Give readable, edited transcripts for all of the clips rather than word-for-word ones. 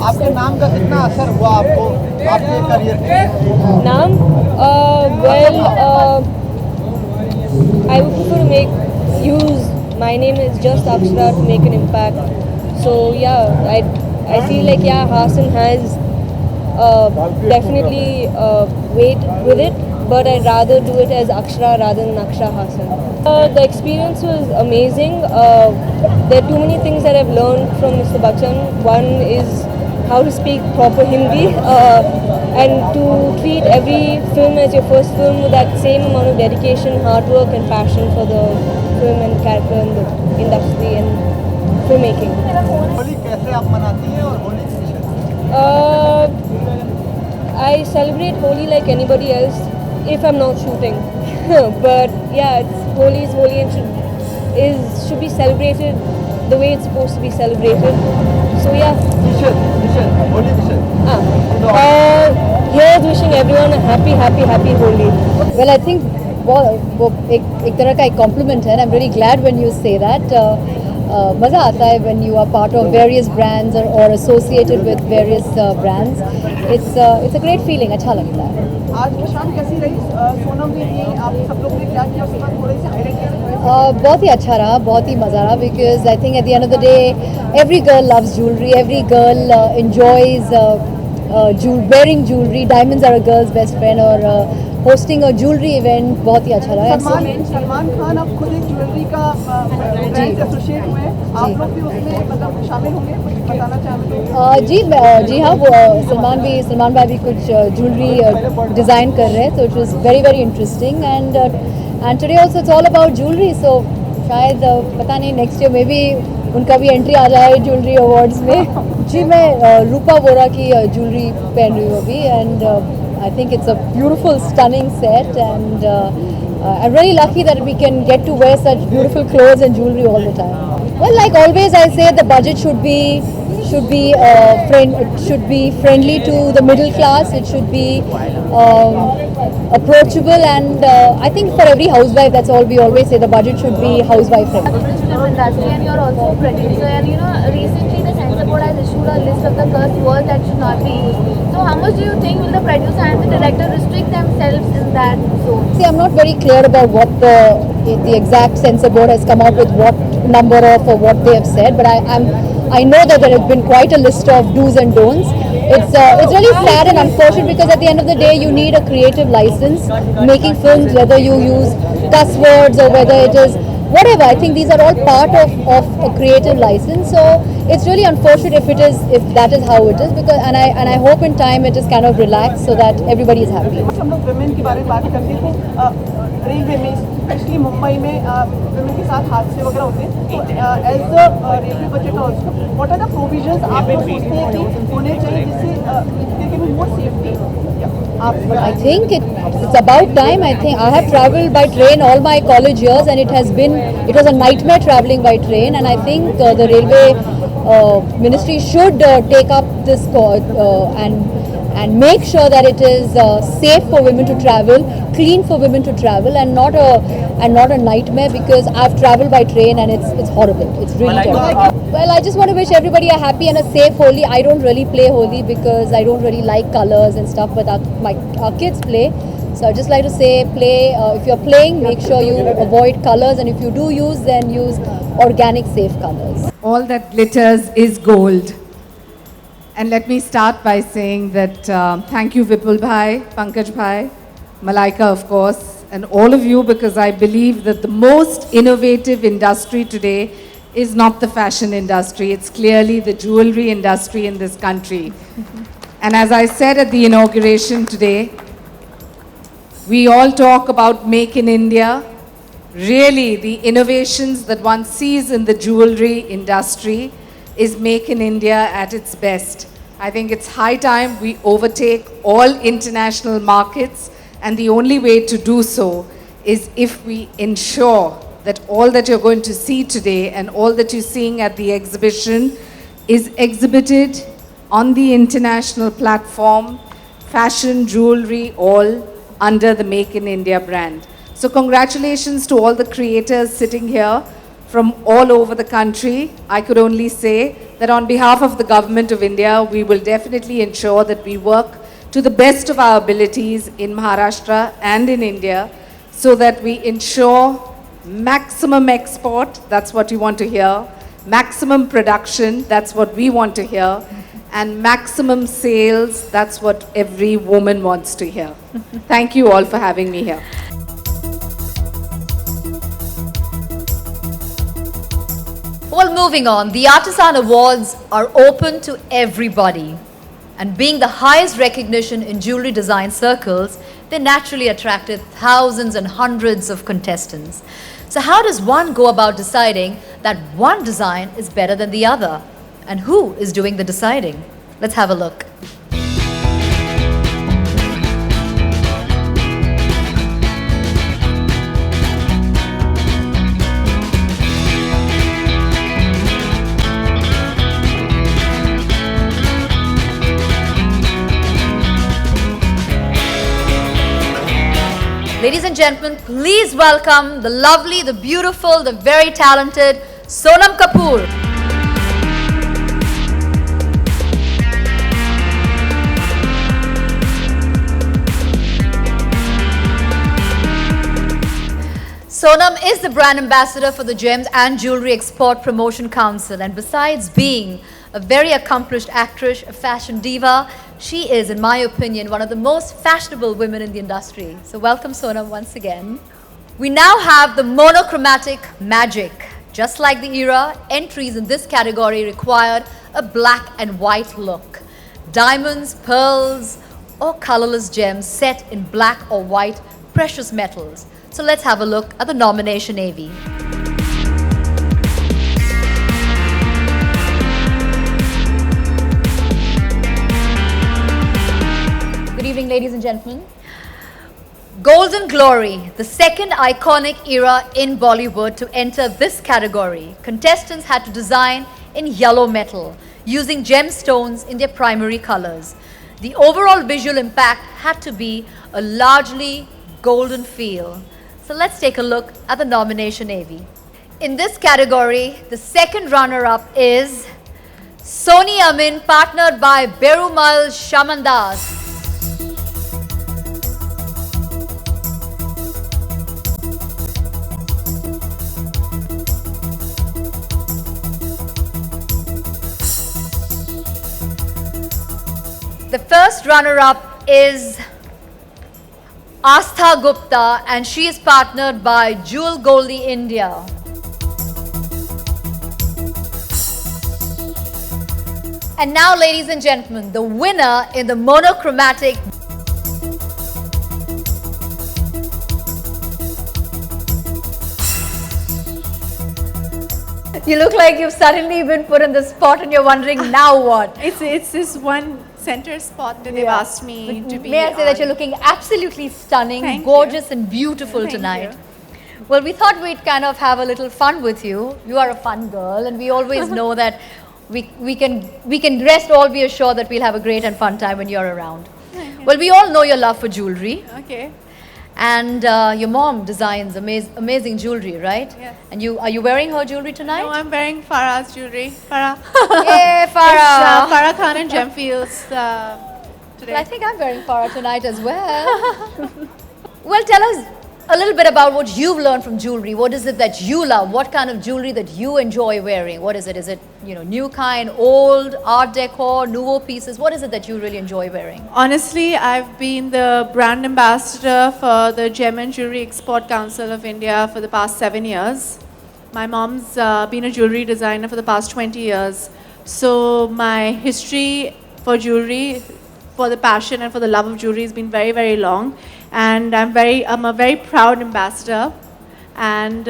आपके नाम का कितना असर हुआ आपको आपके करियर पे? Naam, I would prefer to use my name is just Akshara to make an impact. So yeah, I feel like yeah, Hasan has definitely weight with it, but I'd rather do it as Akshara rather than Akshara Hasan. The experience was amazing. There are too many things that I've learned from Mr. Bachchan. One is how to speak proper Hindi and to treat every film as your first film with that same amount of dedication, hard work and passion for the film and character and the industry and filmmaking. Holi कैसे आप मनाती हैं और होली की विशेषता? I celebrate Holi like anybody else if I'm not shooting. But yeah, Holi is Holi and should be celebrated the way it's supposed to be celebrated. So yeah. Holi wishes Here's wishing everyone a happy Holi. Well, I think वो एक तरह का एक compliment है and I'm really glad when you say that. मज़ा आता है when you are part of various brands or associated with various brands. It's a great feeling. अच्छा लगता है. आज की शाम कैसी रही? सोनम ने ये आप सब लोग ने क्या किया उसके बाद थोड़े से हाईलाइट कैसे? बहुत ही अच्छा रहा, बहुत ही मज़ा रहा because I think at the end of the day every girl loves jewelry, every girl enjoys wearing jewelry. Diamonds are a girl's best friend और hosting a jewelry event बहुत ही अच्छा रहा. सलमान खान अब खुद एक ज्वेलरी का ब्रांड एसोसिएट हुए हैं, आप लोग भी उसमें मतलब शामिल होंगे, कुछ बताना चाहेंगे? जी हाँ, वो सलमान भाई भी कुछ ज्वेलरी डिज़ाइन कर रहे हैं, तो it was very very interesting and today also it's all about jewellery. So शायद पता नहीं नेक्स्ट ईयर में भी उनका भी एंट्री आ जाए ज्वेलरी अवार्ड्स में. जी मैं रूपा वोरा की ज्वेलरी पहन रही हूँ अभी and I think it's a beautiful, stunning set, and I'm really lucky that we can get to wear such beautiful clothes and jewelry all the time. Well, like always, I say the budget should be friendly to the middle class. It should be approachable, and I think for every housewife, that's all we always say. The budget should be housewife friendly. Industry, and you're also a producer, and you know recently the censor board has issued a list of the cursed words that should not be used. So how much do you think will the producer and the director restrict themselves in that zone? See, I'm not very clear about what the exact censor board has come out with, what number of or what they have said, but I know that there has been quite a list of do's and don'ts. It's really sad and unfortunate because at the end of the day you need a creative license making films, whether you use cuss words or whether it is whatever. I think these are all part of a creative license. So it's really unfortunate if that is how it is, because and I hope in time it is kind of relaxed so that everybody is happy. हम लोग women के बारे में बात करते हैं तो railway में स्पेशली मुंबई में वुमेन के साथ हादसे वगैरह होते हैं, तो as the railway budget also what are the provisions आप लोग सोचते हैं कि होने चाहिए जिससे there can be more safety? I think it's about time. I think I have travelled by train all my college years, and it was a nightmare travelling by train. And I think the railway ministry should take up this and make sure that it is safe for women to travel, clean for women to travel, and not a nightmare. Because I've travelled by train and it's horrible. It's really terrible. Well, I just want to wish everybody a happy and a safe Holi. I don't really play Holi because I don't really like colours and stuff, but our kids play. So I just like to say, if you're playing, make sure you avoid colours, and if you do use, then use organic, safe colours. All that glitters is gold. And let me start by saying that thank you Vipul Bhai, Pankaj Bhai, Malaika of course, and all of you, because I believe that the most innovative industry today is not the fashion industry, it's clearly the jewelry industry in this country. And as I said at the inauguration today, we all talk about Make in India. Really, the innovations that one sees in the jewelry industry is Make in India at its best. I think it's high time we overtake all international markets, and the only way to do so is if we ensure that all that you're going to see today and all that you're seeing at the exhibition is exhibited on the international platform, fashion, jewelry, all under the Make in India brand. So congratulations to all the creators sitting here from all over the country. I could only say that on behalf of the Government of India, we will definitely ensure that we work to the best of our abilities in Maharashtra and in India so that we ensure maximum export, that's what you want to hear, maximum production, that's what we want to hear, and maximum sales, that's what every woman wants to hear. Thank you all for having me here. Well, moving on, the Artisan Awards are open to everybody. And being the highest recognition in jewelry design circles, they naturally attracted thousands and hundreds of contestants. So how does one go about deciding that one design is better than the other? And who is doing the deciding? Let's have a look. Ladies and gentlemen, please welcome the lovely, the beautiful, the very talented Sonam Kapoor. Sonam is the brand ambassador for the Gems and Jewelry Export Promotion Council, and besides being a very accomplished actress, a fashion diva, she is, in my opinion, one of the most fashionable women in the industry. So welcome, Sonam, once again. We now have the monochromatic magic. Just like the era, entries in this category required a black and white look. Diamonds, pearls, or colorless gems set in black or white precious metals. So let's have a look at the nomination AV. Good evening, ladies and gentlemen. Golden Glory, the second iconic era in Bollywood to enter this category. Contestants had to design in yellow metal, using gemstones in their primary colors. The overall visual impact had to be a largely golden feel. So let's take a look at the nomination AV. In this category, the second runner-up is Soni Amin, partnered by Berumal Shamandas. The first runner-up is Astha Gupta, and she is partnered by Jewel Goldie India. And now, ladies and gentlemen, the winner in the monochromatic You look like you've suddenly been put in the spot and you're wondering now what? It's this one center spot that they've asked me to be May I say that on. you're looking absolutely stunning, Thank you. gorgeous and beautiful Thank tonight. you. Well, we thought we'd kind of have a little fun with you. You are a fun girl, and we always know that we can rest all be assured that we'll have a great and fun time when you're around. Well, we all know your love for jewelry. Okay. And your mom designs amazing jewelry, right? Yes. And are you wearing her jewelry tonight? No, I'm wearing Farah's jewelry. Farah. Yay, It's, Farah! Farah Khan and Gemfields today. Well, I think I'm wearing Farah tonight as well. Well, tell us a little bit about what you've learned from jewelry. What is it that you love? What kind of jewelry that you enjoy wearing? What is it? Is it, new kind, old, art decor, nouveau pieces? What is it that you really enjoy wearing? Honestly, I've been the brand ambassador for the Gem and Jewelry Export Council of India for the past 7 years. My mom's been a jewelry designer for the past 20 years. So my history for jewelry, for the passion and for the love of jewelry has been very, very long. And I'm a very proud ambassador. And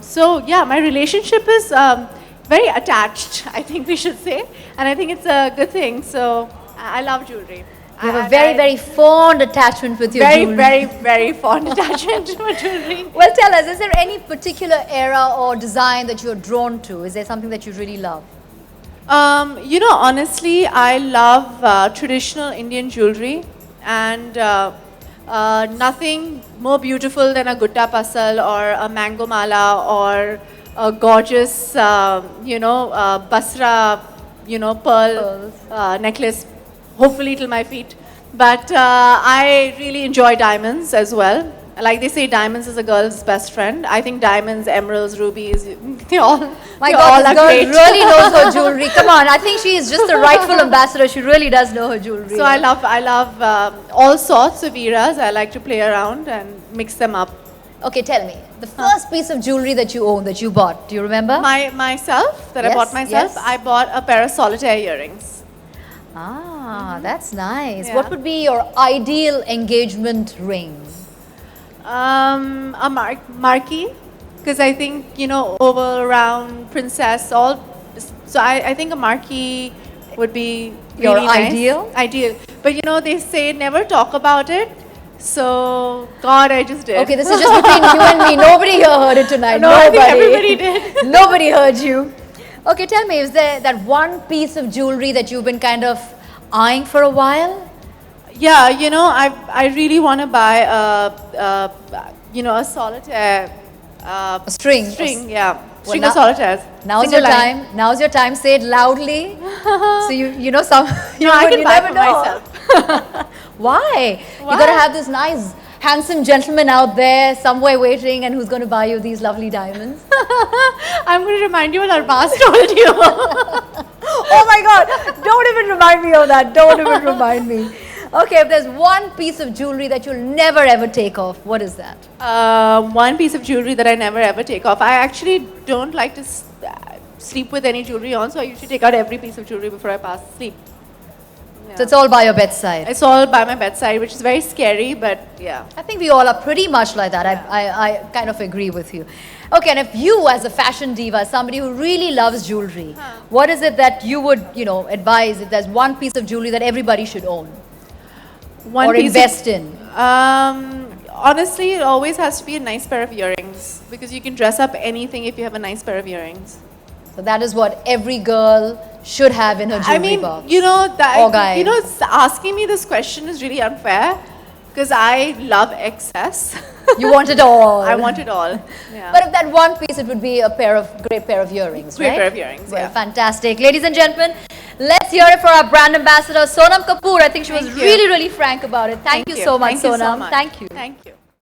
so, yeah, my relationship is very attached, I think we should say. And I think it's a good thing. So I love jewelry. You have a very, very fond attachment with your jewelry. Very, very fond attachment to my jewelry. Well, tell us, is there any particular era or design that you're drawn to? Is there something that you really love? Honestly, I love traditional Indian jewelry, and nothing more beautiful than a gutta pasal or a mango mala or a gorgeous, Basra, pearl necklace, hopefully till my feet. But I really enjoy diamonds as well. Like they say, diamonds is a girl's best friend. I think diamonds, emeralds, rubies, they all. My they God, all this are girl great. really knows her jewelry. Come on, I think she is just the rightful ambassador. She really does know her jewelry. So I love all sorts of eras. I like to play around and mix them up. Okay, tell me, the first piece of jewelry that you own, that you bought, do you remember? Myself, that I Yes, bought myself, yes. I bought a pair of solitaire earrings. That's nice. Yeah. What would be your ideal engagement ring? A marquee, because I think, oval, round, princess, all. So I think a marquee would be Your really nice. ideal? Ideal. But they say never talk about it. So, God, I just did. Okay, this is just between you and me. Nobody here heard it tonight. No, I Nobody. think everybody did. Nobody heard you. Okay, tell me, is there that one piece of jewelry that you've been kind of eyeing for a while? Yeah, I really want to buy a solitaire. A string? String, yeah. String now- of solitaires. Now's Single your line. time. Now's your time. Say it loudly. So you know some. You No, I can you buy never for know. myself. Why? You gotta have this nice, handsome gentleman out there somewhere waiting, and who's going to buy you these lovely diamonds? I'm going to remind you what Arbaz told you. Oh my God! Don't even remind me of that. Don't even remind me. Okay, if there's one piece of jewelry that you'll never ever take off, what is that? One piece of jewelry that I never ever take off. I actually don't like to sleep with any jewelry on, so I usually take out every piece of jewelry before I pass sleep. So it's all by your bedside. It's all by my bedside, which is very scary, but yeah. I think we all are pretty much like that. I kind of agree with you. Okay, and if you as a fashion diva, somebody who really loves jewelry, what is it that you would, advise if there's one piece of jewelry that everybody should own One or piece invest in? Honestly, it always has to be a nice pair of earrings because you can dress up anything if you have a nice pair of earrings. So that is what every girl should have in her jewelry I mean, box. that Or guy. asking me this question is really unfair because I love excess. You want it all. I want it all. Yeah. But if that one piece, it would be a great pair of earrings, Great right? pair of earrings, Well, yeah. fantastic. Ladies and gentlemen, let's hear it for our brand ambassador, Sonam Kapoor. I think she was Thank you. really, really frank about it. Thank you so much, Thank you so Sonam. much. Thank you. Thank you.